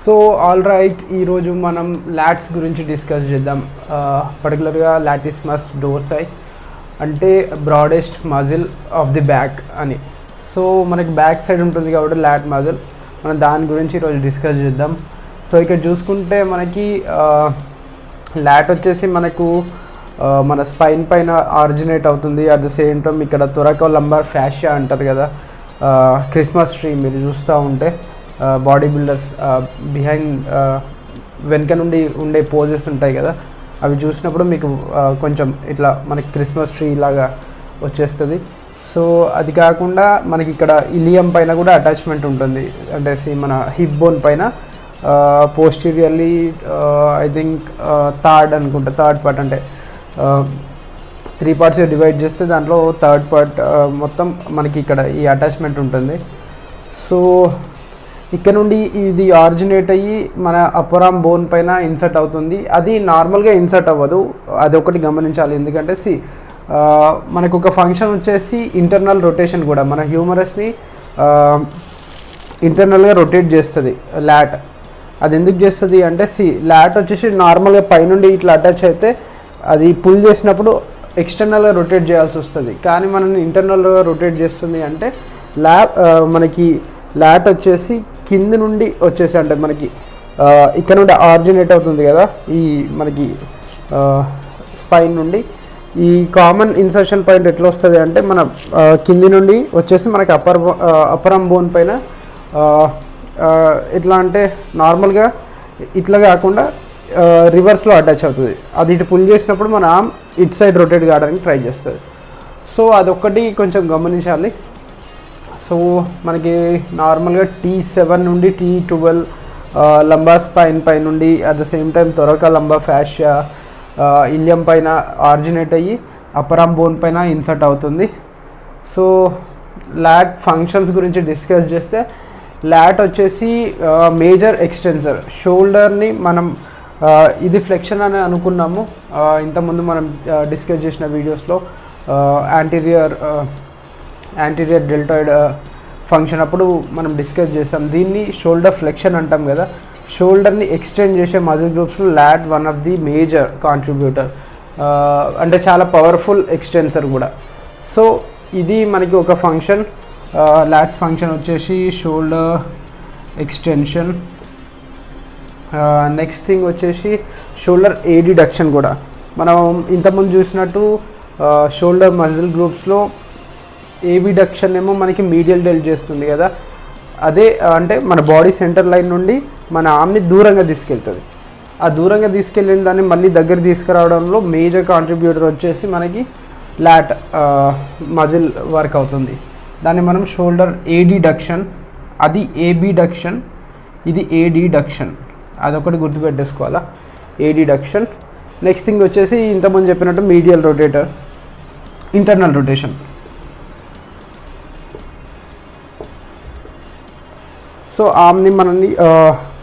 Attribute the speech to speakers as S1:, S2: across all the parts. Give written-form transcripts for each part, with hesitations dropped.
S1: So all right, ఈరోజు మనం LADS గురించి డిస్కస్ చేద్దాం. పర్టికులర్గా లాటిస్మస్ డోర్సై అంటే broadest muscle of the back అని. సో మనకి బ్యాక్ సైడ్ ఉంటుంది కాబట్టి లాట్ మజిల్, మనం దాని గురించి ఈరోజు డిస్కస్ చేద్దాం. సో ఇక్కడ చూసుకుంటే మనకి లాట్ వచ్చేసి మనకు మన స్పైన్ పైన ఆరిజినేట్ అవుతుంది. అట్ ద సేమ్ టైం ఇక్కడ థొరాకోలంబార్ ఫ్యాషియా అంటారు కదా, క్రిస్మస్ ట్రీ మీరు చూస్తూ ఉంటే బాడీ బిల్డర్స్ బిహైండ్ వెనక నుండి ఉండే పోజెస్ ఉంటాయి కదా, అవి చూసినప్పుడు మీకు కొంచెం ఇట్లా మనకి క్రిస్మస్ ట్రీ లాగా వచ్చేస్తుంది. సో అది కాకుండా మనకి ఇక్కడ ఇలియం పైన కూడా అటాచ్మెంట్ ఉంటుంది, అంటే మన హిప్ బోన్ పైన పోస్టీరియర్లీ ఐ థింక్ థర్డ్ పార్ట్ అంటే 3 పార్ట్స్ డివైడ్ చేస్తే దాంట్లో థర్డ్ పార్ట్ మొత్తం మనకి ఇక్కడ ఈ అటాచ్మెంట్ ఉంటుంది. సో ఇక్కడ నుండి ఇది ఆరిజినేట్ అయ్యి మన అప్పర్ ఆర్మ్ బోన్ పైన ఇన్సర్ట్ అవుతుంది. అది నార్మల్గా ఇన్సర్ట్ అవ్వదు, అది ఒకటి గమనించాలి. ఎందుకంటే మనకు ఒక ఫంక్షన్ వచ్చేసి ఇంటర్నల్ రొటేషన్ కూడా, మన హ్యూమరస్ని ఇంటర్నల్గా రొటేట్ చేస్తుంది లాట్. అది ఎందుకు చేస్తుంది అంటే లాట్ వచ్చేసి నార్మల్గా పైనుండి ఇట్లా అటాచ్ అయితే అది పుల్ చేసినప్పుడు ఎక్స్టర్నల్గా రొటేట్ చేయాల్సి వస్తుంది. కానీ మనని ఇంటర్నల్గా రొటేట్ చేస్తుంది అంటే మనకి లాట్ వచ్చేసి కింద నుండి వచ్చేసి, అంటే మనకి ఇక్కడ నుండి ఆరిజినేట్ అవుతుంది కదా, ఈ మనకి స్పైన్ నుండి ఈ కామన్ ఇన్సర్షన్ పాయింట్ ఎట్లా వస్తుంది అంటే మన కింది నుండి వచ్చేసి మనకి అప్పర్ ఆర్మ్ బోన్ పైన ఎట్లా అంటే నార్మల్గా ఇట్లా కాకుండా రివర్స్లో అటాచ్ అవుతుంది. అది ఇటు పుల్ చేసినప్పుడు మన ఆర్మ్ ఇటు సైడ్ రొటేట్ కావడానికి ట్రై చేస్తుంది. సో అదొక్కటి కొంచెం గమనించాలి. సో మనకి నార్మల్గా T7 నుండి T12 లంబార్ స్పైన్ పై నుండి at the same time thoracolumbar fascia ilium పైన ఆరిజినేట్ అయ్యి అప్పర్ ఆర్మ్ బోన్ పైన ఇన్సర్ట్ అవుతుంది. సో లాట్ ఫంక్షన్స్ గురించి డిస్కస్ చేస్తే, లాట్ వచ్చేసి మేజర్ ఎక్స్టెన్సర్. షోల్డర్ని మనం ఇది ఫ్లెక్షన్ అని అనుకున్నాము ఇంతకుముందు మనం డిస్కస్ చేసిన వీడియోస్లో. యాంటీరియర్ డెల్టాయిడ్ ఫంక్షన్ అప్పుడు మనం డిస్కస్ చేసాం. దీన్ని షోల్డర్ ఫ్లెక్షన్ అంటాం కదా. షోల్డర్ని ఎక్స్టెండ్ చేసే మజిల్ గ్రూప్స్లో lat one of the major contributor, అంటే చాలా పవర్ఫుల్ ఎక్స్టెన్సర్ కూడా. సో ఇది మనకి ఒక ఫంక్షన్. లాట్స్ ఫంక్షన్ వచ్చేసి షోల్డర్ ఎక్స్టెన్షన్. నెక్స్ట్ థింగ్ వచ్చేసి షోల్డర్ ఏడిడక్షన్ కూడా. మనం ఇంతకుముందు చూసినట్టు షోల్డర్ మజిల్ గ్రూప్స్లో ఏబిడక్షన్ ఏమో మనకి మీడియల్ డెల్ట్ చేస్తుంది కదా, అదే అంటే మన బాడీ సెంటర్ లైన్ నుండి మన ఆర్మ్ని దూరంగా తీసుకెళ్తుంది. ఆ దూరంగా తీసుకెళ్ళిన దాన్ని మళ్ళీ దగ్గర తీసుకురావడంలో మేజర్ కాంట్రిబ్యూటర్ వచ్చేసి మనకి లాట్ మజిల్ వర్క్ అవుతుంది. దాన్ని మనం షోల్డర్ ఏడిడక్షన్, అది ఏబిడక్షన్, ఇది ఏడిడక్షన్, అదొకటి గుర్తుపెట్టేసుకోవాలా, ఏడిడక్షన్. నెక్స్ట్ థింగ్ వచ్చేసి ఇంతకుముందు చెప్పినట్టు medial rotator, internal rotation. So ఆర్మ్ని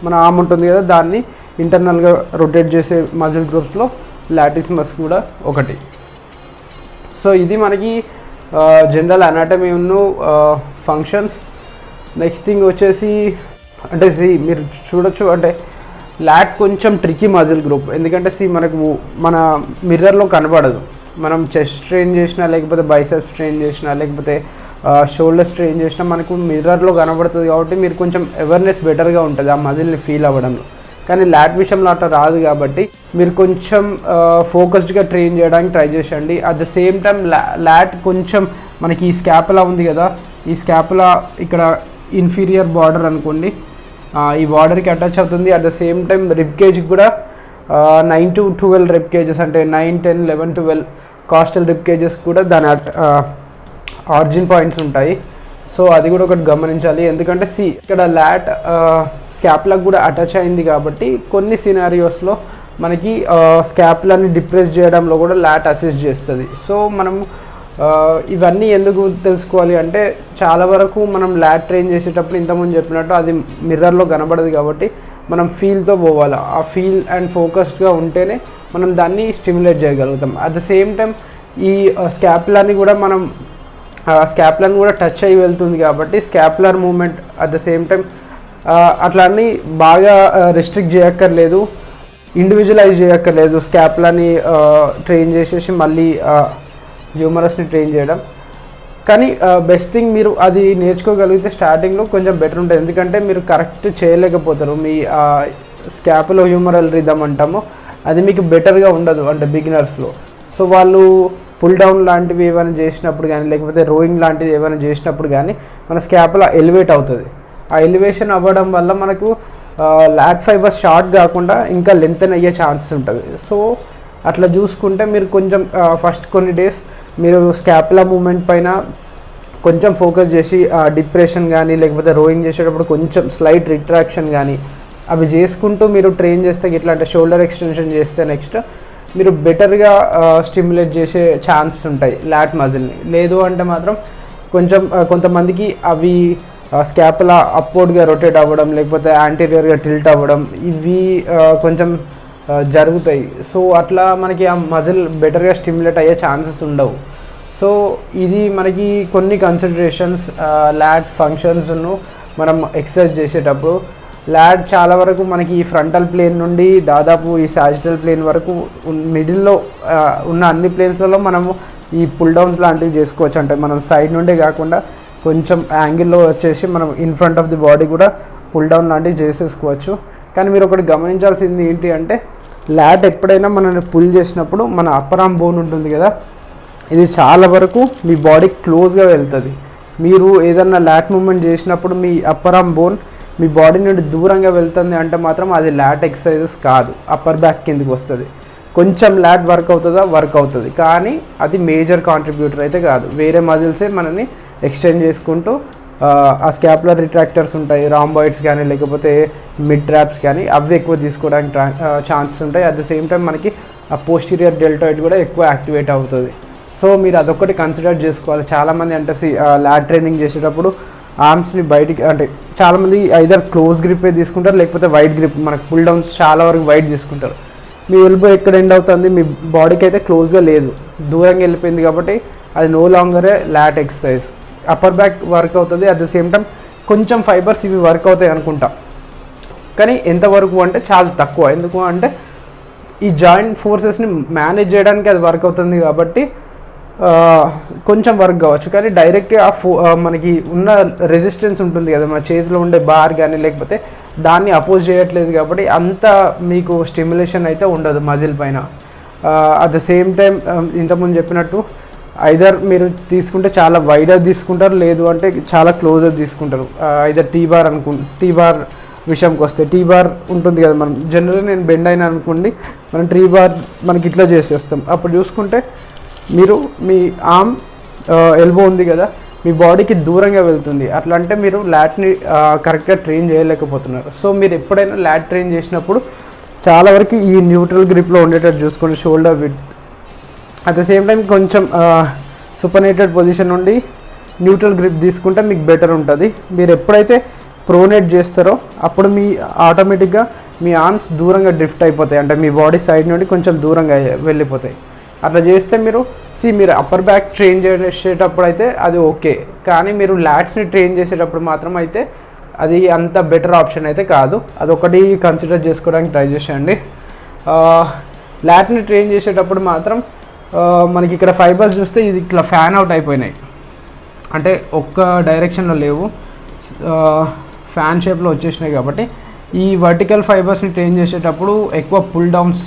S1: మన ఆర్మ్ ఉంటుంది కదా, దాన్ని ఇంటర్నల్గా రొటేట్ చేసే మజిల్ గ్రూప్స్లో లాటిస్మస్ కూడా ఒకటి. సో ఇది మనకి జనరల్ అనాటమీ ఉన్న ఫంక్షన్స్. నెక్స్ట్ థింగ్ వచ్చేసి అంటే మీరు చూడొచ్చు, అంటే లాట్ కొంచెం ట్రికీ మజిల్ గ్రూప్. ఎందుకంటే మనకు మన మిర్రర్లో కనపడదు. మనం చెస్ట్ స్ట్రెయిన్ చేసినా, లేకపోతే బైసెప్స్ స్ట్రెయిన్ చేసినా, లేకపోతే షోల్డర్ స్ట్రెయిన్ చేసినా మనకు మిర్రర్లో కనబడుతుంది. కాబట్టి మీరు కొంచెం అవేర్నెస్ బెటర్గా ఉంటుంది ఆ మజిల్ని ఫీల్ అవ్వడంలో. కానీ లాట్ విషయంలో అట్లా రాదు కాబట్టి మీరు కొంచెం ఫోకస్డ్గా ట్రైన్ చేయడానికి ట్రై చేయండి. At the same time lot కొంచెం మనకి ఈ స్కాపులా ఉంది కదా, ఈ స్కాపులా ఇక్కడ ఇన్ఫీరియర్ బార్డర్ అనుకోండి, ఈ బార్డర్కి అటాచ్ అవుతుంది. At the same time rib కేజ్కి కూడా 9 to 12 రిబ్ కేజెస్, అంటే 9, 10, 11, 12 కాస్టల్ రిబ్ కేజెస్ కూడా దాని ఆరిజిన్ పాయింట్స్ ఉంటాయి. సో అది కూడా ఒకటి గమనించాలి. ఎందుకంటే ఇక్కడ లాట్ స్కాప్లకు కూడా అటాచ్ అయింది కాబట్టి కొన్ని సినారియోస్లో మనకి స్కాప్లని డిప్రెస్ చేయడంలో కూడా లాట్ అసిస్ట్ చేస్తుంది. సో మనం ఇవన్నీ ఎందుకు తెలుసుకోవాలి అంటే, చాలా వరకు మనం లాట్ ట్రైన్ చేసేటప్పుడు ఇంతకుముందు చెప్పినట్టు అది మిర్రర్లో కనబడదు కాబట్టి మనం ఫీల్తో పోవాలి. ఆ ఫీల్ అండ్ ఫోకస్డ్గా ఉంటేనే మనం దాన్ని స్టిమ్యులేట్ చేయగలుగుతాం. అట్ ద సేమ్ టైం ఈ స్కాప్లని కూడా మనం స్కాప్లను కూడా టచ్ అయ్యి వెళ్తుంది కాబట్టి scapular movement at the same time అట్లా అని బాగా రెస్ట్రిక్ట్ చేయక్కర్లేదు, ఇండివిజువలైజ్ చేయక్కర్లేదు. స్కాపులని ట్రైన్ చేసేసి మళ్ళీ హ్యూమరస్ని ట్రైన్ చేయడం. కానీ బెస్ట్ థింగ్ మీరు అది నేర్చుకోగలిగితే స్టార్టింగ్లో కొంచెం బెటర్ ఉంటుంది. ఎందుకంటే మీరు కరెక్ట్ చేయలేకపోతారు. మీ స్కాపులో హ్యూమరల్ రిథమ్ అంటాము, అది మీకు బెటర్గా ఉండదు అంటే బిగినర్స్లో. సో వాళ్ళు పుల్ డౌన్ లాంటివి ఏమైనా చేసినప్పుడు కానీ, లేకపోతే రోయింగ్ లాంటివి ఏమైనా చేసినప్పుడు కానీ మన స్కాపులా ఎలివేట్ అవుతుంది. ఆ ఎలివేషన్ అవ్వడం వల్ల మనకు లాట్ ఫైబర్స్ షార్ట్ కాకుండా ఇంకా లెంత్ అయ్యే ఛాన్సెస్ ఉంటుంది. సో అట్లా చూసుకుంటే మీరు కొంచెం ఫస్ట్ కొన్ని డేస్ మీరు స్కాపులా మూమెంట్ పైన కొంచెం ఫోకస్ చేసి డిప్రెషన్ కానీ, లేకపోతే రోయింగ్ చేసేటప్పుడు కొంచెం స్లైట్ రిట్రాక్షన్ కానీ అవి చేసుకుంటూ మీరు ట్రైన్ చేస్తే, ఇట్లా అంటే షోల్డర్ ఎక్స్టెన్షన్ చేస్తే నెక్స్ట్ మీరు బెటర్గా స్టిమ్యులేట్ చేసే ఛాన్సెస్ ఉంటాయి లాట్ మజిల్ని. లేదు అంటే మాత్రం కొంచెం కొంతమందికి అవి స్కాపులా అప్వర్డ్గా రొటేట్ అవ్వడం, లేకపోతే యాంటీరియర్గా టిల్ట్ అవ్వడం, ఇవి కొంచెం జరుగుతాయి. సో అట్లా మనకి ఆ మజిల్ బెటర్గా స్టిమ్యులేట్ అయ్యే ఛాన్సెస్ ఉండవు. సో ఇది మనకి కొన్ని కన్సిడరేషన్స్ లాట్ ఫంక్షన్స్ను మనం ఎక్సర్సైజ్ చేసేటప్పుడు. లాట్ చాలా వరకు మనకి ఈ ఫ్రంటల్ ప్లేన్ నుండి దాదాపు ఈ సాజిటల్ ప్లేన్ వరకు మిడిల్లో ఉన్న అన్ని ప్లేన్స్లలో మనము ఈ పుల్ డౌన్స్ లాంటివి చేసుకోవచ్చు. అంటే మనం సైడ్ నుండే కాకుండా కొంచెం యాంగిల్లో వచ్చేసి మనం in front of the body కూడా పుల్ డౌన్ లాంటివి చేసేసుకోవచ్చు. కానీ మీరు ఒకటి గమనించాల్సింది ఏంటి అంటే, లాట్ ఎప్పుడైనా మనల్ని పుల్ చేసినప్పుడు మన అప్పర్ ఆర్మ్ బోన్ ఉంటుంది కదా, ఇది చాలా వరకు మీ బాడీ క్లోజ్గా వెళ్తుంది. మీరు ఏదన్నా లాట్ మూమెంట్ చేసినప్పుడు మీ అప్పర్ ఆర్మ్ బోన్ మీ బాడీ నుండి దూరంగా వెళ్తుంది అంటే మాత్రం అది లాట్ ఎక్సర్సైజెస్ కాదు, అప్పర్ బ్యాక్ కిందకి వస్తుంది. కొంచెం లాట్ వర్క్ అవుతుందా, వర్క్ అవుతుంది, కానీ అది మేజర్ కాంట్రిబ్యూటర్ అయితే కాదు. వేరే మజిల్సే మనని ఎక్స్టెండ్ చేసుకుంటూ ఆ స్కాపులర్ రిట్రాక్టర్స్ ఉంటాయి, రాంబాయిడ్స్ కానీ లేకపోతే మిడ్ ట్రాప్స్ కానీ, అవి ఎక్కువ తీసుకోవడానికి ఛాన్సెస్ ఉంటాయి. అట్ ద సేమ్ టైం మనకి ఆ పోస్టీరియర్ డెల్టాయిడ్ కూడా ఎక్కువ యాక్టివేట్ అవుతుంది. సో మీరు అదొక్కటి కన్సిడర్ చేసుకోవాలి. చాలామంది అంటే లాట్ ట్రైనింగ్ చేసేటప్పుడు ఆర్మ్స్ని బయటికి, అంటే చాలామంది ఐదర్ క్లోజ్ గ్రిప్పే తీసుకుంటారు, లేకపోతే వైడ్ గ్రిప్. మనకు పుల్ డౌన్స్ చాలా వరకు వైడ్ తీసుకుంటారు. మీ ఎల్బో ఎక్కడ ఎండ్ అవుతుంది, మీ బాడీకి అయితే క్లోజ్గా లేదు, దూరంగా వెళ్ళిపోయింది. కాబట్టి అది నో లాంగరే lat exercise. Upper back work అవుతుంది, అట్ ద సేమ్ టైం కొంచెం ఫైబర్స్ ఇవి వర్క్ అవుతాయి అనుకుంటా, కానీ ఎంతవరకు అంటే చాలా తక్కువ. ఎందుకు అంటే ఈ జాయింట్ ఫోర్సెస్ని మేనేజ్ చేయడానికి అది వర్క్ అవుతుంది కాబట్టి కొంచెం వర్క్ కావచ్చు. కానీ డైరెక్ట్గా మనకి ఉన్న రెసిస్టెన్స్ ఉంటుంది కదా, మన చేతిలో ఉండే బార్ కానీ లేకపోతే దాన్ని అపోజ్ చేయట్లేదు కాబట్టి అంత మీకు స్టిమ్యులేషన్ అయితే ఉండదు మజిల్ పైన. అట్ ద సేమ్ టైం ఇంతకుముందు చెప్పినట్టు ఐదర్ మీరు తీసుకుంటే చాలా వైడర్ తీసుకుంటారు, లేదు అంటే చాలా క్లోజర్ తీసుకుంటారు. ఐదర్ టీ బార్ విషయంకి వస్తే టీ బార్ ఉంటుంది కదా, మనం జనరల్గా నేను బెండ్ అయినా అనుకోండి, మనం టీ బార్ మనకి ఇట్లా చేసేస్తాం. అప్పుడు చూసుకుంటే మీరు మీ ఆర్మ్ ఎల్బో ఉంది కదా, మీ బాడీకి దూరంగా వెళ్తుంది. అట్లా అంటే మీరు లాట్ని కరెక్ట్గా ట్రైన్ చేయలేకపోతున్నారు. సో మీరు ఎప్పుడైనా లాట్ ట్రైన్ చేసినప్పుడు చాలా వరకు ఈ న్యూట్రల్ గ్రిప్లో ఉండేటట్టు చూసుకోండి, shoulder width. At the same time కొంచెం సుపనేటెడ్ పొజిషన్ నుండి న్యూట్రల్ గ్రిప్ తీసుకుంటే మీకు బెటర్ ఉంటుంది. మీరు ఎప్పుడైతే ప్రోనేట్ చేస్తారో అప్పుడు మీ ఆటోమేటిక్గా మీ ఆర్మ్స్ దూరంగా డ్రిఫ్ట్ అయిపోతాయి, అంటే మీ బాడీ సైడ్ నుండి కొంచెం దూరంగా వెళ్ళిపోతాయి. అట్లా చేస్తే మీరు అప్పర్ బ్యాక్ ట్రైన్ చేసేటప్పుడు అయితే అది ఓకే, కానీ మీరు లాట్స్ని ట్రైన్ చేసేటప్పుడు మాత్రం అయితే అది అంత బెటర్ ఆప్షన్ అయితే కాదు. అదొకటి కన్సిడర్ చేసుకోవడానికి ట్రై చేసేయండి. లాట్ని ట్రైన్ చేసేటప్పుడు మాత్రం మనకి ఇక్కడ ఫైబర్స్ చూస్తే ఇది ఇట్లా ఫ్యాన్ అవుట్ అయిపోయినాయి, అంటే ఒక్క డైరెక్షన్లో లేవు, ఫ్యాన్ షేప్లో వచ్చేసినాయి. కాబట్టి ఈ వర్టికల్ ఫైబర్స్ని ట్రైన్ చేసేటప్పుడు ఎక్కువ పుల్ డౌన్స్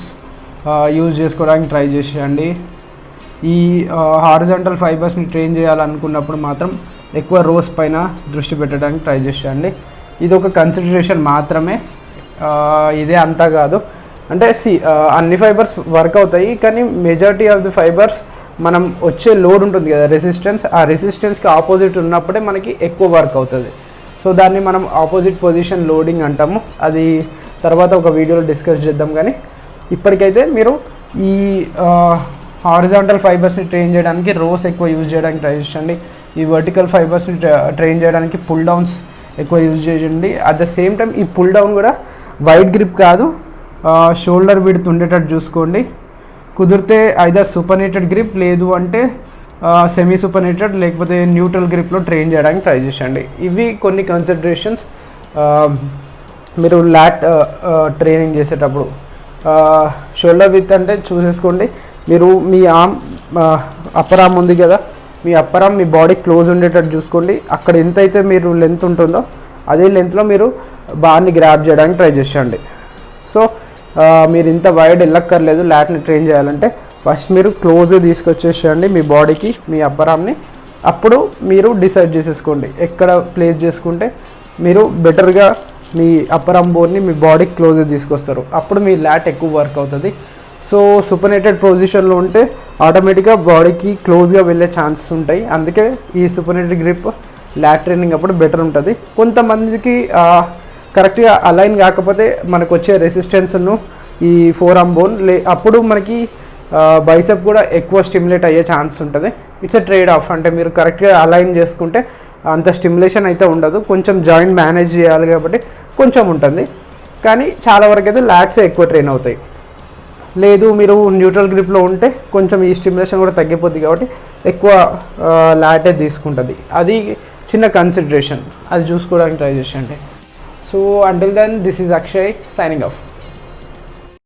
S1: యూజ్ చేసుకోవడానికి ట్రై చేసేయండి. ఈ హారిజాంటల్ ఫైబర్స్ని ట్రైన్ చేయాలనుకున్నప్పుడు మాత్రం ఎక్కువ రోస్ పైన దృష్టి పెట్టడానికి ట్రై చేసేయండి. ఇది ఒక కన్సిడరేషన్ మాత్రమే, ఇదే అంతా కాదు. అంటే అన్ని ఫైబర్స్ వర్క్ అవుతాయి, కానీ మెజారిటీ ఆఫ్ ది ఫైబర్స్ మనం వచ్చే లోడ్ ఉంటుంది కదా, రెసిస్టెన్స్, ఆ రెసిస్టెన్స్కి ఆపోజిట్ ఉన్నప్పుడే మనకి ఎక్కువ వర్క్ అవుతుంది. సో దాన్ని మనం ఆపోజిట్ పొజిషన్ లోడింగ్ అంటాము. అది తర్వాత ఒక వీడియోలో డిస్కస్ చేద్దాం. కానీ ఇప్పటికైతే మీరు ఈ హారిజాంటల్ ఫైబర్స్ని ట్రైన్ చేయడానికి రోస్ ఎక్కువ యూజ్ చేయడానికి ట్రై చేయండి. ఈ వర్టికల్ ఫైబర్స్ని ట్రైన్ చేయడానికి పుల్ డౌన్స్ ఎక్కువ యూజ్ చేయండి. అట్ ద సేమ్ టైం ఈ పుల్ డౌన్ కూడా వైడ్ గ్రిప్ కాదు, షోల్డర్ విడ్త్ ఉండేటట్టు చూసుకోండి. కుదిరితే ఐదర్ సూపర్నేటెడ్ గ్రిప్, లేదు అంటే సెమీ సూపర్నేటెడ్, లేకపోతే న్యూట్రల్ గ్రిప్లో ట్రైన్ చేయడానికి ట్రై చేయండి. ఇవి కొన్ని కన్సిడరేషన్స్ మీరు ల్యాట్ ట్రైనింగ్ చేసేటప్పుడు షోల్డర్ విత్ అంటే చూసేసుకోండి. మీరు మీ ఆర్మ్ అప్పర్ ఆర్మ్ ఉంది కదా, మీ అప్పర్ ఆర్మ్ మీ బాడీ క్లోజ్ ఉండేటట్టు చూసుకోండి. అక్కడ ఎంతైతే మీరు లెంత్ ఉంటుందో అదే లెంత్లో మీరు బార్ని గ్రాబ్ చేయడానికి ట్రై చేయండి. సో మీరు ఇంత వైడ్ వెళ్ళక్కర్లేదు ల్యాట్ని ట్రైన్ చేయాలంటే. ఫస్ట్ మీరు క్లోజ్ తీసుకొచ్చేసేయండి మీ బాడీకి, మీ అప్పర్ ఆర్మ్ని. అప్పుడు మీరు డిసైడ్ చేసేసుకోండి ఎక్కడ ప్లేస్ చేసుకుంటే మీరు బెటర్గా మీ అప్పర్ ఆర్మ్ బోన్ని మీ బాడీకి క్లోజ్ తీసుకొస్తారు. అప్పుడు మీ ల్యాట్ ఎక్కువ వర్క్ అవుతుంది. సో సుపనేటెడ్ పొజిషన్లో ఉంటే ఆటోమేటిక్గా బాడీకి క్లోజ్గా వెళ్ళే ఛాన్సెస్ ఉంటాయి. అందుకే ఈ సుపనేటెడ్ గ్రిప్ ల్యాట్ ట్రైనింగ్ అప్పుడు బెటర్ ఉంటుంది. కొంతమందికి కరెక్ట్గా అలైన్ కాకపోతే మనకు వచ్చే రెసిస్టెన్స్ను ఈ ఫోర్ ఆర్మ్ బోన్ అప్పుడు మనకి బైసెప్ కూడా ఎక్కువ స్టిమ్యులేట్ అయ్యే ఛాన్స్ ఉంటుంది. It's a trade of. అంటే మీరు కరెక్ట్గా అలైన్ చేసుకుంటే అంత స్టిమ్యులేషన్ అయితే ఉండదు. కొంచెం జాయింట్ మేనేజ్ చేయాలి కాబట్టి కొంచెం ఉంటుంది, కానీ చాలా వరకు అయితే ల్యాట్సే ఎక్కువ ట్రైన్ అవుతాయి. లేదు మీరు న్యూట్రల్ గ్రిప్లో ఉంటే కొంచెం ఈ స్టిమ్యులేషన్ కూడా తగ్గిపోద్ది కాబట్టి ఎక్కువ ల్యాటే తీసుకుంటుంది. అది చిన్న కన్సిడరేషన్, అది చూసుకోవడానికి ట్రై చేయండి. So until then this is Akshay signing of.